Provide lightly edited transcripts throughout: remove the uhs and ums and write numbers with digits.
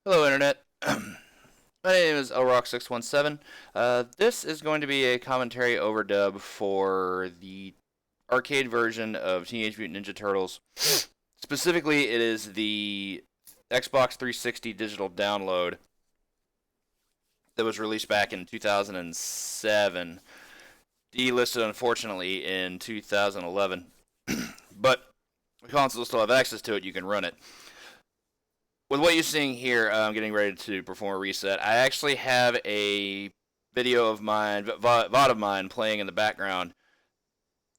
Hello, Internet. My name is LRock617. This is going to be a commentary overdub for the arcade version of Teenage Mutant Ninja Turtles. Specifically, it is the Xbox 360 digital download that was released back in 2007. Delisted, unfortunately, in 2011. But the console still have access to it. You can run it. With what you're seeing here, I'm getting ready to perform a reset. I actually have a video of mine, VOD of mine, playing in the background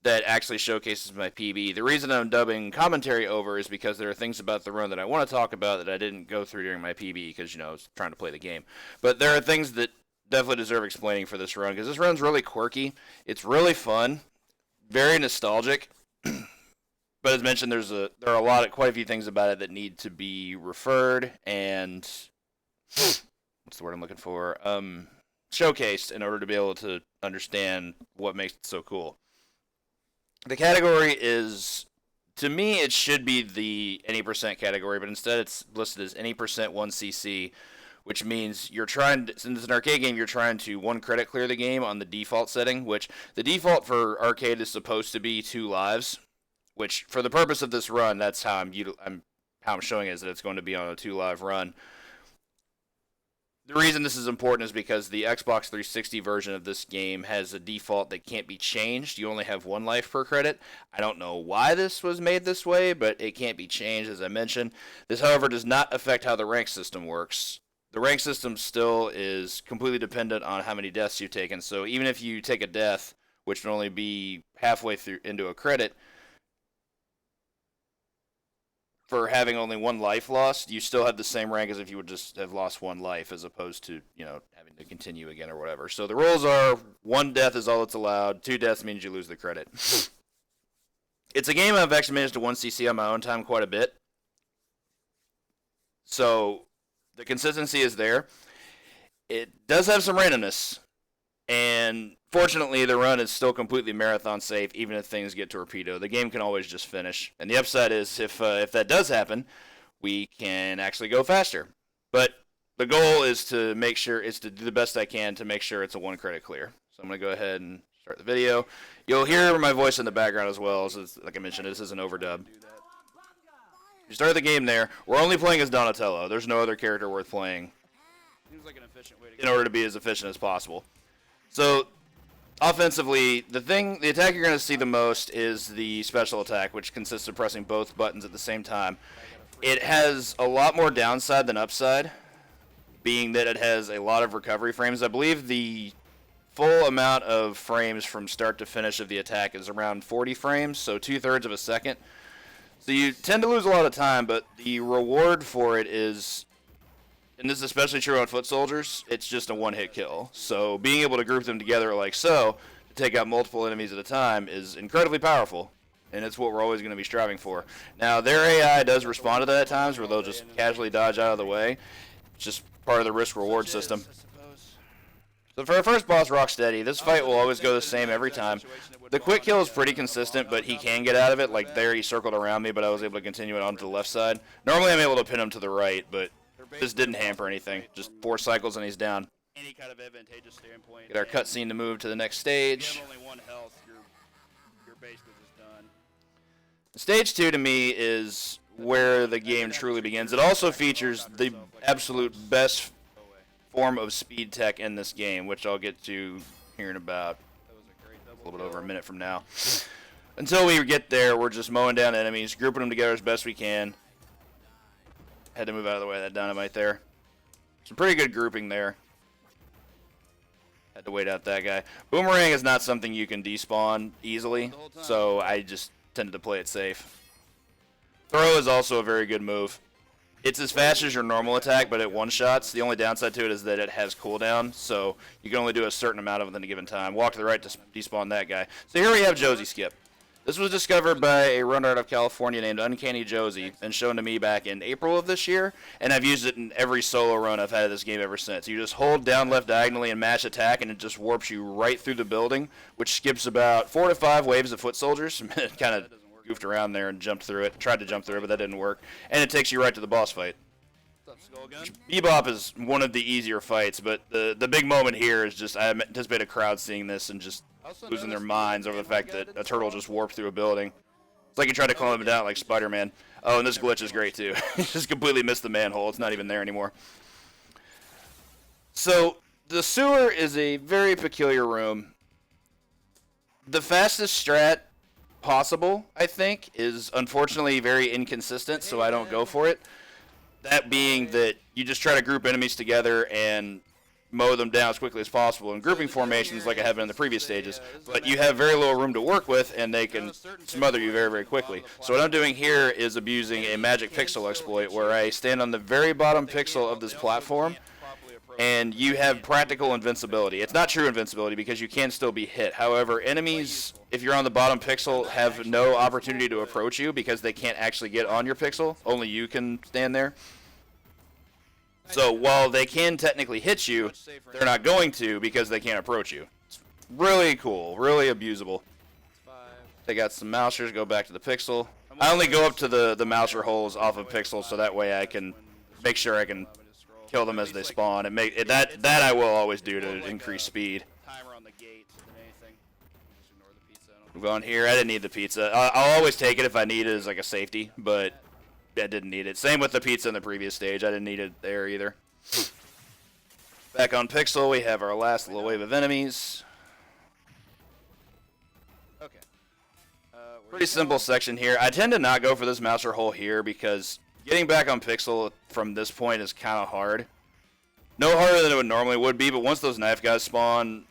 that actually showcases my PB. The reason I'm dubbing commentary over is because there are things about the run that I want to talk about that I didn't go through during my PB because, I was trying to play the game. But there are things that definitely deserve explaining for this run because this run's really quirky. It's really fun, very nostalgic. But as mentioned, there are quite a few things about it that need to be referred and what's the word I'm looking for? Showcased in order to be able to understand what makes it so cool. The category is, to me, it should be the any percent category, but instead it's listed as any percent 1cc, which means since it's an arcade game, you're trying to one credit clear the game on the default setting, which the default for arcade is supposed to be 2 lives. Which, for the purpose of this run, that's how I'm showing it, is that it's going to be on a 2 live run. The reason this is important is because the Xbox 360 version of this game has a default that can't be changed. You only have 1 life per credit. I don't know why this was made this way, but it can't be changed, as I mentioned. This, however, does not affect how the rank system works. The rank system still is completely dependent on how many deaths you've taken. So even if you take a death, which would only be halfway through into a credit, for having only 1 life lost, you still have the same rank as if you would just have lost 1 life, as opposed to, having to continue again or whatever. So the rules are 1 death is all that's allowed, 2 deaths means you lose the credit. It's a game I've actually managed to 1cc on my own time quite a bit. So the consistency is there. It does have some randomness. And fortunately, the run is still completely marathon safe, even if things get torpedoed. The game can always just finish. And the upside is, if that does happen, we can actually go faster. But the goal is to do the best I can to make sure it's a 1 credit clear. So I'm going to go ahead and start the video. You'll hear my voice in the background as well. So like I mentioned, this is an overdub. You start the game there. We're only playing as Donatello. There's no other character worth playing in order to be as efficient as possible. So, offensively, the attack you're going to see the most is the special attack, which consists of pressing both buttons at the same time. It has a lot more downside than upside, being that it has a lot of recovery frames. I believe the full amount of frames from start to finish of the attack is around 40 frames, so 2/3 of a second. So you tend to lose a lot of time, but the reward for it is, and this is especially true on foot soldiers, it's just a 1-hit kill. So being able to group them together like so, to take out multiple enemies at a time, is incredibly powerful. And it's what we're always going to be striving for. Now, their AI does respond to that at times, where they'll just casually dodge out of the way. It's just part of the risk-reward system. So for our first boss, Rocksteady, this fight will always go the same every time. The quick kill is pretty consistent, but he can get out of it. Like there, he circled around me, but I was able to continue it onto the left side. Normally, I'm able to pin him to the right, but this didn't hamper anything. Just 4 cycles and he's down. Any kind of advantageous standpoint. Get our cutscene to move to the next stage. You have only 1 health, you're basically just done. Stage 2 to me is where the game truly begins. It also features the absolute best form of speed tech in this game, which I'll get to here in about a little bit over a minute from now. Until we get there, we're just mowing down enemies, grouping them together as best we can. Had to move out of the way of that dynamite there. Some pretty good grouping there. Had to wait out that guy. Boomerang is not something you can despawn easily, so I just tended to play it safe. Throw is also a very good move. It's as fast as your normal attack, but it one-shots. The only downside to it is that it has cooldown, so you can only do a certain amount of it in a given time. Walk to the right to despawn that guy. So here we have Josie Skip. This was discovered by a runner out of California named Uncanny Josie and shown to me back in April of this year, and I've used it in every solo run I've had of this game ever since. You just hold down left diagonally and mash attack, and it just warps you right through the building, which skips about 4 to 5 waves of foot soldiers. It kind of goofed around there and jumped through it. Tried to jump through it, but that didn't work. And it takes you right to the boss fight. What's up, Skullgun? Bebop is one of the easier fights, but the big moment here is just I anticipate a crowd seeing this and just losing their minds over the fact that a turtle just warped through a building. It's like you tried to climb him down like Spider-Man. Oh, and this glitch is great too. He just completely missed the manhole. It's not even there anymore. So the sewer is a very peculiar room. The fastest strat possible, I think, is unfortunately very inconsistent, so I don't go for it. That being that you just try to group enemies together and mow them down as quickly as possible in grouping formations like I have been in the previous stages, but you have very little room to work with and they can smother you very, very quickly. So what I'm doing here is abusing a magic pixel exploit where I stand on the very bottom pixel of this platform and you have practical invincibility. It's not true invincibility because you can still be hit. However, enemies, if you're on the bottom pixel, have no opportunity to approach you because they can't actually get on your pixel. Only you can stand there. So while they can technically hit you, they're not going to because they can't approach you. It's really cool, really abusable. They got some mousers, go back to the pixel. I only go up to the mouser holes off of pixels so that way I can make sure I can kill them as they spawn, and make that I will always do to increase speed. I'm going here. I didn't need the pizza. I'll always take it if I need it as like a safety, but I didn't need it. Same with the pizza in the previous stage. I didn't need it there either. Back on pixel, we have our last little wave of enemies. Okay. Pretty simple section here. I tend to not go for this mouser hole here because getting back on pixel from this point is kind of hard. No harder than it would normally would be, but once those knife guys spawn,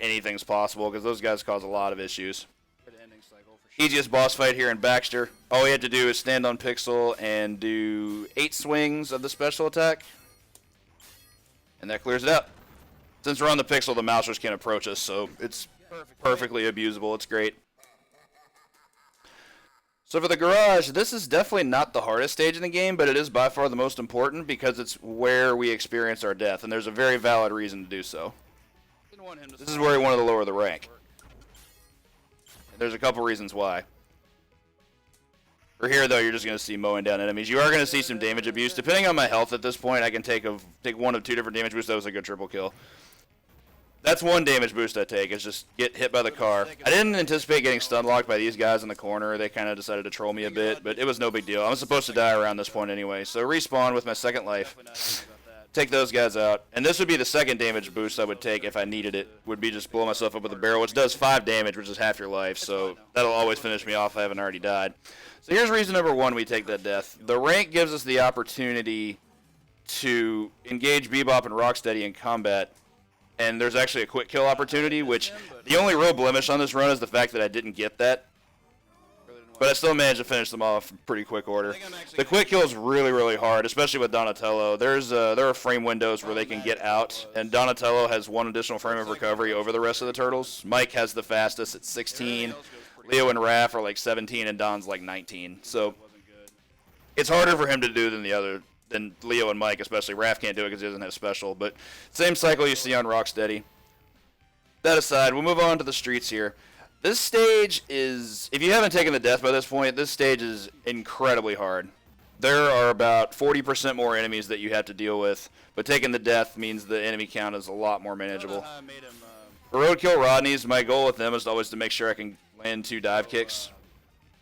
anything's possible because those guys cause a lot of issues. Easiest boss fight here in Baxter. All we had to do is stand on pixel and do 8 swings of the special attack. And that clears it out. Since we're on the pixel, the mousers can't approach us, so it's perfectly abusable. It's great. So for the garage, this is definitely not the hardest stage in the game, but it is by far the most important because it's where we experience our death, and there's a very valid reason to do so. This is where we wanted to lower the rank. There's a couple reasons why. For here, though, you're just going to see mowing down enemies. You are going to see some damage abuse. Depending on my health at this point, I can take one of 2 different damage boosts. That was a good triple kill. That's one damage boost I take, is just get hit by the car. I didn't anticipate getting stun locked by these guys in the corner. They kind of decided to troll me a bit, but it was no big deal. I was supposed to die around this point anyway. So respawn with my second life. Take those guys out. And this would be the second damage boost I would take if I needed it. Would be just blow myself up with a barrel, which does 5 damage, which is half your life. So that'll always finish me off if I haven't already died. So here's reason number 1 we take that death. The rank gives us the opportunity to engage Bebop and Rocksteady in combat. And there's actually a quick kill opportunity, which the only real blemish on this run is the fact that I didn't get that. But I still managed to finish them off in pretty quick order. The quick kill is really, really hard, especially with Donatello. There are frame windows where they can get out, and Donatello has 1 additional frame of recovery over the rest of the turtles. Mike has the fastest at 16. Leo and Raph are like 17, and Don's like 19. So it's harder for him to do than Leo and Mike, especially. Raph can't do it because he doesn't have special. But same cycle you see on Rocksteady. That aside, we'll move on to the streets here. This stage is, if you haven't taken the death by this point, this stage is incredibly hard. There are about 40% more enemies that you have to deal with, but taking the death means the enemy count is a lot more manageable. For Roadkill Rodneys, my goal with them is always to make sure I can land 2 dive kicks.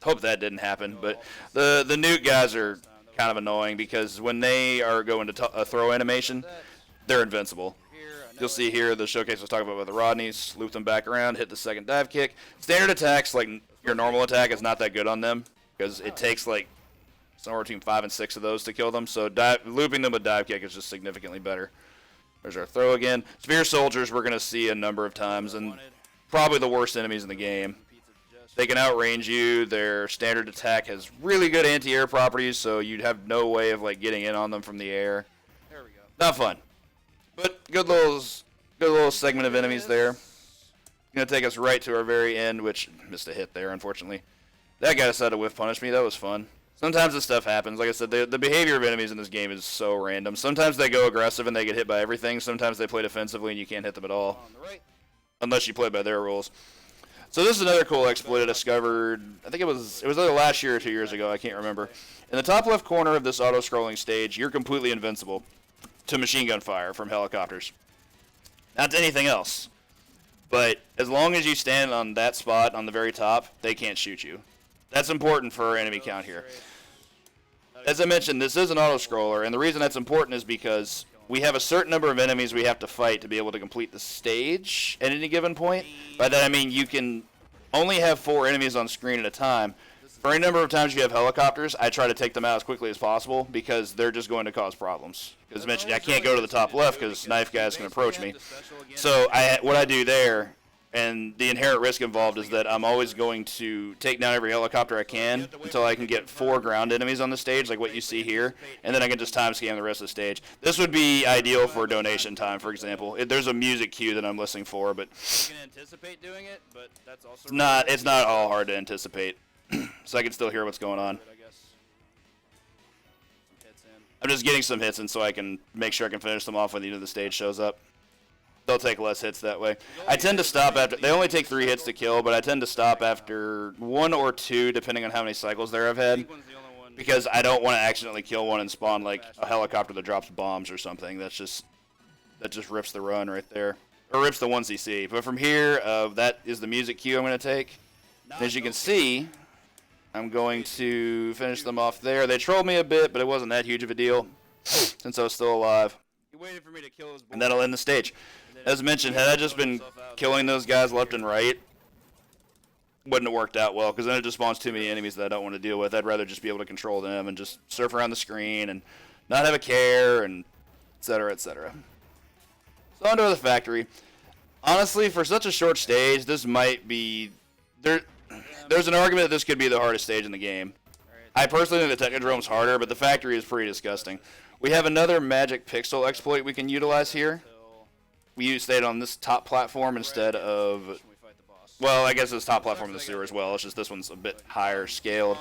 Hope that didn't happen, but the nuke guys are kind of annoying because when they are going to a throw animation, they're invincible. You'll see here the showcase was talking about with the Rodneys. Loop them back around, hit the second dive kick. Standard attacks, like your normal attack, is not that good on them because it takes like somewhere between 5 and 6 of those to kill them. So looping them with dive kick is just significantly better. There's our throw again. Spear soldiers we're going to see a number of times, and probably the worst enemies in the game. They can outrange you. Their standard attack has really good anti-air properties, so you'd have no way of like getting in on them from the air. There we go. Not fun. But good little segment of enemies there. Gonna take us right to our very end, which missed a hit there, unfortunately. That guy decided to whiff punish me. That was fun. Sometimes this stuff happens. Like I said, the behavior of enemies in this game is so random. Sometimes they go aggressive and they get hit by everything. Sometimes they play defensively and you can't hit them at all. Unless you play by their rules. So this is another cool exploit I discovered. I think it was either last year or 2 years ago. I can't remember. In the top left corner of this auto-scrolling stage, you're completely invincible to machine gun fire from helicopters. Not to anything else. But as long as you stand on that spot on the very top, they can't shoot you. That's important for our enemy count here. As I mentioned, this is an auto-scroller, and the reason that's important is because we have a certain number of enemies we have to fight to be able to complete the stage at any given point. By that I mean you can only have 4 enemies on screen at a time. For any number of times you have helicopters, I try to take them out as quickly as possible because they're just going to cause problems. As I mentioned, I can't go to the top left because knife guys can approach me. So what I do there, and the inherent risk involved, is that I'm always going to take down every helicopter I can until I can get 4 ground enemies on the stage, like what you see here, and then I can just time scan the rest of the stage. This would be ideal for donation time, for example. There's a music cue that I'm listening for, but You can anticipate doing it, but that's also it's not all hard to anticipate. So I can still hear what's going on. I guess. Some hits in. I'm just getting some hits in so I can make sure I can finish them off when the end of the stage shows up. They'll take less hits that way. I tend to stop after, they only take 3 hits to kill, but I tend to stop after 1 or 2, depending on how many cycles there I've had, because I don't want to accidentally kill one and spawn like a helicopter that drops bombs or something. That just rips the run right there, or rips the 1cc. But from here, that is the music cue I'm going to take. And as you can see, I'm going to finish them off there. They trolled me a bit, but it wasn't that huge of a deal since I was still alive. He waited for me to kill his boy. And that'll end the stage. As mentioned, had I just been killing those guys left and right, wouldn't have worked out well, because then it just spawns too many enemies that I don't want to deal with. I'd rather just be able to control them and just surf around the screen and not have a care, and et cetera, et cetera. So on to the factory. Honestly, for such a short stage, this might be... There's an argument that this could be the hardest stage in the game. I personally think the Technodrome's harder, but the factory is pretty disgusting. We have another magic pixel exploit we can utilize here. We stayed on this top platform instead of... Well, I guess it's top platform in the sewer as well. It's just this one's a bit higher scaled.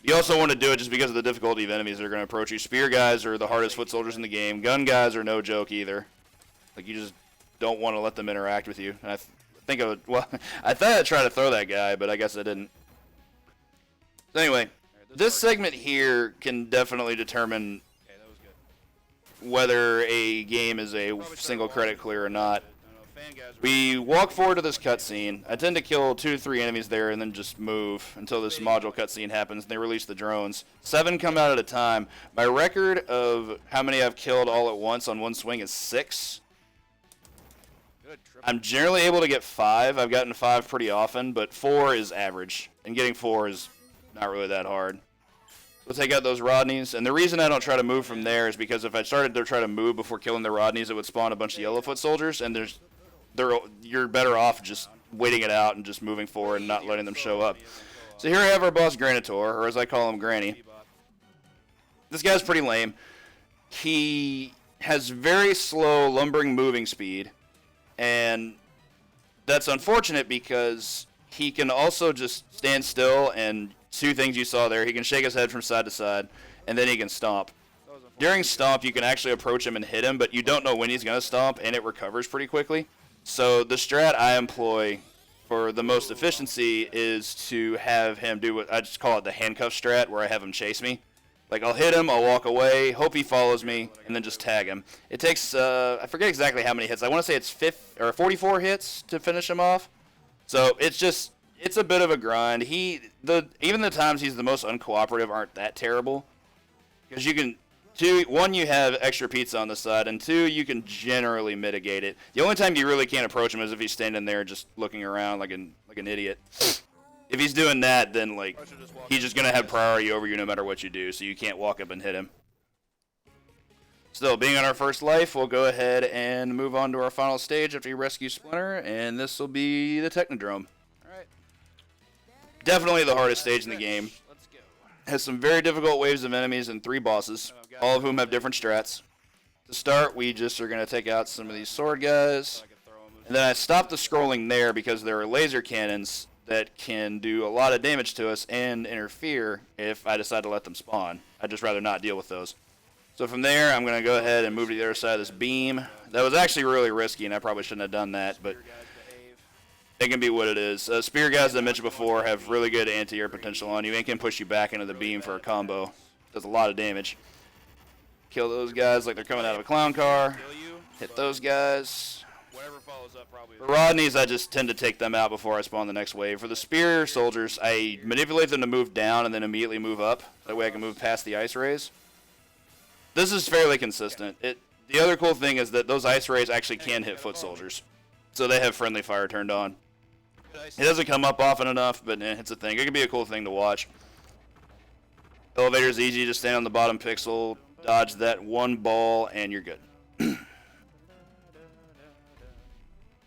You also want to do it just because of the difficulty of enemies that are going to approach you. Spear guys are the hardest foot soldiers in the game. Gun guys are no joke either. Like, you just don't want to let them interact with you. And I think I would... Well, I thought I'd try to throw that guy, but I guess I didn't. So anyway, this segment here can definitely determine whether a game is a single credit clear or not. We walk forward to this cutscene. I tend to kill 2 to 3 enemies there and then just move until this module cutscene happens and they release the drones. 7 come out at a time. My record of how many I've killed all at once on one swing is 6. I'm generally able to get 5. I've gotten 5 pretty often, but 4 is average. And getting 4 is not really that hard. We'll take out those Rodneys, and the reason I don't try to move from there is because if I started to try to move before killing the Rodneys, it would spawn a bunch of Yellowfoot soldiers, and you're better off just waiting it out and just moving forward and not letting them show up. So here I have our boss Granitor, or as I call him, Granny. This guy's pretty lame. He has very slow lumbering moving speed, and that's unfortunate because he can also just stand still, and 2 things you saw there. He can shake his head from side to side, and then he can stomp. During stomp, you can actually approach him and hit him, but you don't know when he's going to stomp, and it recovers pretty quickly. So the strat I employ for the most efficiency is to have him do what I just call it the handcuff strat, where I have him chase me. Like, I'll hit him, I'll walk away, hope he follows me, and then just tag him. It takes, I forget exactly how many hits. I want to say it's 44 hits to finish him off. So it's a bit of a grind. Even the times he's the most uncooperative aren't that terrible, because you can, 1, you have extra pizza on the side, and 2, you can generally mitigate it. The only time you really can't approach him is if he's standing there just looking around like an idiot. If he's doing that, then like he's just gonna have priority over you no matter what you do, so you can't walk up and hit him. Still, being on our first life, we'll go ahead and move on to our final stage after you rescue Splinter, and this will be the Technodrome. Definitely the hardest stage in the game. Has some very difficult waves of enemies and 3 bosses, all of whom have different strats. To start, we just are going to take out some of these sword guys. And then I stopped the scrolling there because there are laser cannons that can do a lot of damage to us and interfere if I decide to let them spawn. I'd just rather not deal with those. So from there, I'm going to go ahead and move to the other side of this beam. That was actually really risky, and I probably shouldn't have done that, but it can be what it is. Spear guys that I mentioned before have really good anti-air potential on you and can push you back into the beam for a combo. Does a lot of damage. Kill those guys like they're coming out of a clown car. Hit those guys. Whatever follows up probably. The Rodneys, I just tend to take them out before I spawn the next wave. For the spear soldiers, I manipulate them to move down and then immediately move up. That way I can move past the ice rays. This is fairly consistent. The other cool thing is that those ice rays actually can hit foot soldiers. So they have friendly fire turned on. It doesn't come up often enough, but it's a thing. It can be a cool thing to watch. Elevator's easy. Just stand on the bottom pixel, dodge that one ball, and you're good.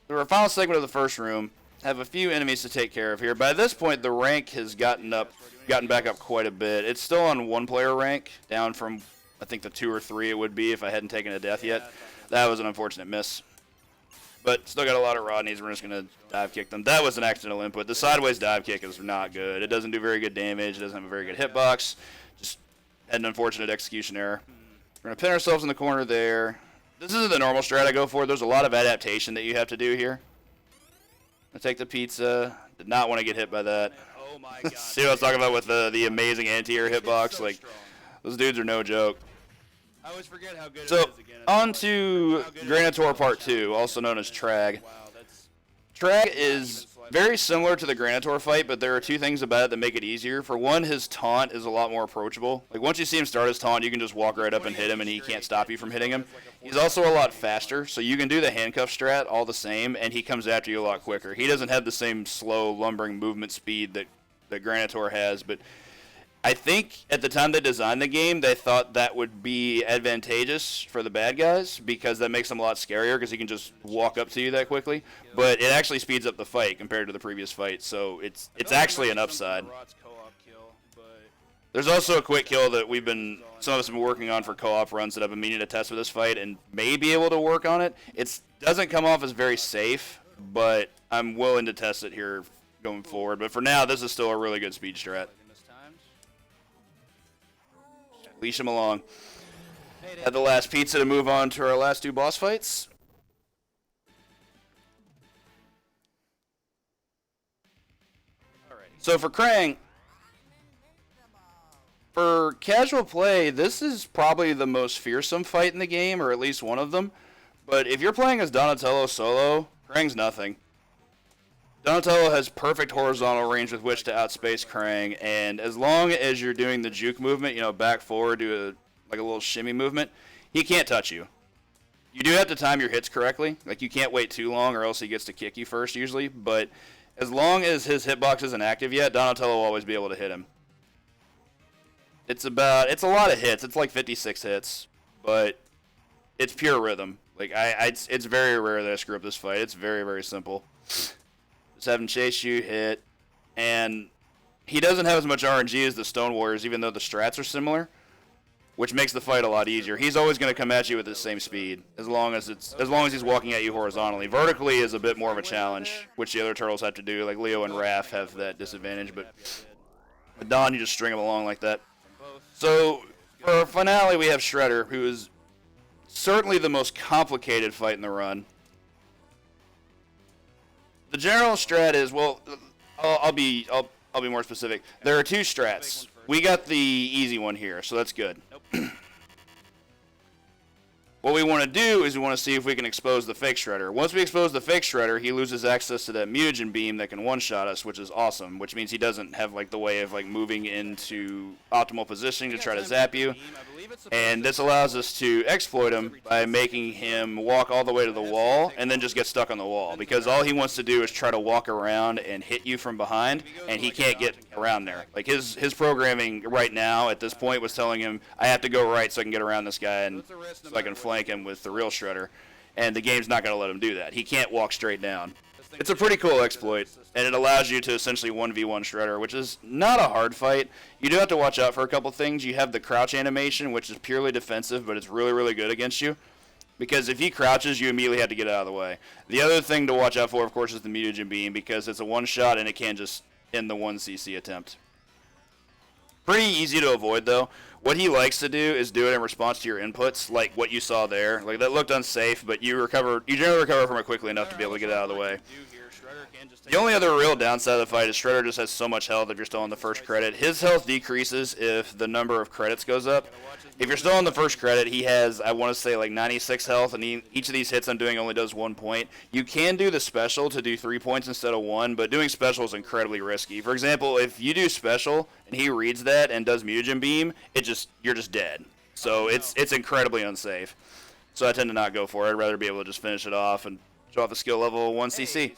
For our final segment of the first room, have a few enemies to take care of here. By this point, the rank has gotten back up quite a bit. It's still on 1-player rank, down from I think the 2 or 3 it would be if I hadn't taken a death yet. That was an unfortunate miss. But still got a lot of Rodneys. We're just going to dive kick them. That was an accidental input. The sideways dive kick is not good. It doesn't do very good damage. It doesn't have a very good hitbox. Just had an unfortunate execution error. We're going to pin ourselves in the corner there. This isn't the normal strat I go for. There's a lot of adaptation that you have to do here. I take the pizza. Did not want to get hit by that. Oh my God. See what I was talking about with the amazing anti-air hitbox? Like, those dudes are no joke. I always forget how good So, it is again. on to Granitor Part 2, also known as Trag. Trag is very similar to the Granitor fight, but there are 2 things about it that make it easier. For one, his taunt is a lot more approachable. Like, once you see him start his taunt, you can just walk right up and hit him, and he can't stop you from hitting him. He's also a lot faster, so you can do the handcuff strat all the same, and he comes after you a lot quicker. He doesn't have the same slow, lumbering movement speed that Granitor has, but I think at the time they designed the game, they thought that would be advantageous for the bad guys because that makes them a lot scarier because he can just walk up to you that quickly. But it actually speeds up the fight compared to the previous fight, so it's actually an upside. There's also a quick kill that some of us have been working on for co-op runs that I've been meaning to test with this fight and may be able to work on it. It doesn't come off as very safe, but I'm willing to test it here going forward. But for now, this is still a really good speed strat. Leash him along. Had the last pizza to move on to our last 2 boss fights. So for Krang, for casual play, this is probably the most fearsome fight in the game, or at least one of them. But if you're playing as Donatello solo, Krang's nothing. Donatello has perfect horizontal range with which to outspace Krang, and as long as you're doing the juke movement, back forward, do a little shimmy movement, he can't touch you. You do have to time your hits correctly. Like, you can't wait too long or else he gets to kick you first usually, but as long as his hitbox isn't active yet, Donatello will always be able to hit him. It's a lot of hits. It's like 56 hits, but it's pure rhythm. Like, it's very rare that I screw up this fight. It's very, very simple. Just have him chase you, hit, and he doesn't have as much RNG as the Stone Warriors, even though the strats are similar, which makes the fight a lot easier. He's always going to come at you with the same speed, as long as he's walking at you horizontally. Vertically is a bit more of a challenge, which the other turtles have to do. Like Leo and Raph have that disadvantage, but with Don, you just string him along like that. So for our finale, we have Shredder, who is certainly the most complicated fight in the run. The general strat is, well, I'll be more specific. There are 2 strats. We got the easy one here, so that's good. What we want to do is we want to see if we can expose the fake Shredder. Once we expose the fake Shredder, he loses access to that mutagen beam that can one-shot us, which is awesome, which means he doesn't have the way of moving into optimal positioning to try to zap you. And this allows us to exploit him by making him walk all the way to the wall and then just get stuck on the wall, because all he wants to do is try to walk around and hit you from behind, and he can't get around there. Like, his programming right now at this point was telling him, I have to go right so I can get around this guy and so I can flank him with the real Shredder, and the game's not going to let him do that. He can't walk straight down. It's a pretty cool exploit, and it allows you to essentially 1v1 Shredder, which is not a hard fight. You do have to watch out for a couple things. You have the crouch animation, which is purely defensive, but it's really, really good against you, because if he crouches, you immediately have to get out of the way. The other thing to watch out for, of course, is the mutagen beam, because it's a one-shot, and it can just end the 1cc attempt. Pretty easy to avoid, though. What he likes to do is do it in response to your inputs, like what you saw there. Like, that looked unsafe, but you generally recover from it quickly enough to be able to get out of the way. The only other real downside of the fight is Shredder just has so much health if you're still on the first credit. His health decreases if the number of credits goes up. If you're still on the first credit, he has, I want to say, like 96 health, and each of these hits I'm doing only does 1 point. You can do the special to do 3 points instead of 1, but doing special is incredibly risky. For example, if you do special and he reads that and does mutagen beam, you're just dead. So it's incredibly unsafe. So I tend to not go for it. I'd rather be able to just finish it off and show off the skill level 1cc.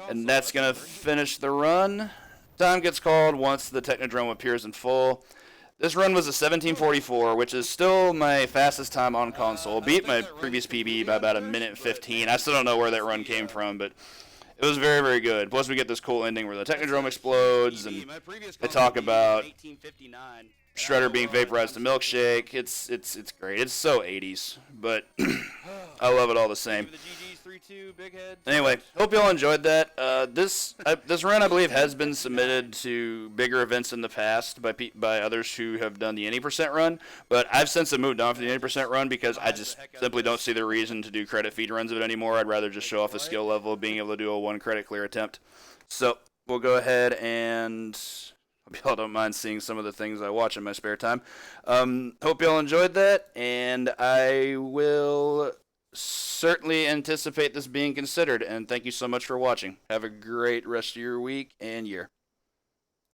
And that's going to finish the run. Time gets called once the Technodrome appears in full. This run was a 17:44, which is still my fastest time on console. Beat my previous PB by about a minute 15. I still don't know where that run came from, but it was very, very good. Plus, we get this cool ending where the Technodrome explodes, and they talk about Shredder being vaporized to milkshake. It's great. It's so 80s, but I love it all the same. Anyway, hope y'all enjoyed that. This run, I believe, has been submitted to bigger events in the past by others who have done the 80% run, but I've since moved on from the 80% run because I just simply don't see the reason to do credit feed runs of it anymore. I'd rather just show off the skill level of being able to do a 1 credit clear attempt. So we'll go ahead and hope y'all don't mind seeing some of the things I watch in my spare time. Hope y'all enjoyed that, and I will certainly anticipate this being considered, and thank you so much for watching. Have a great rest of your week and year.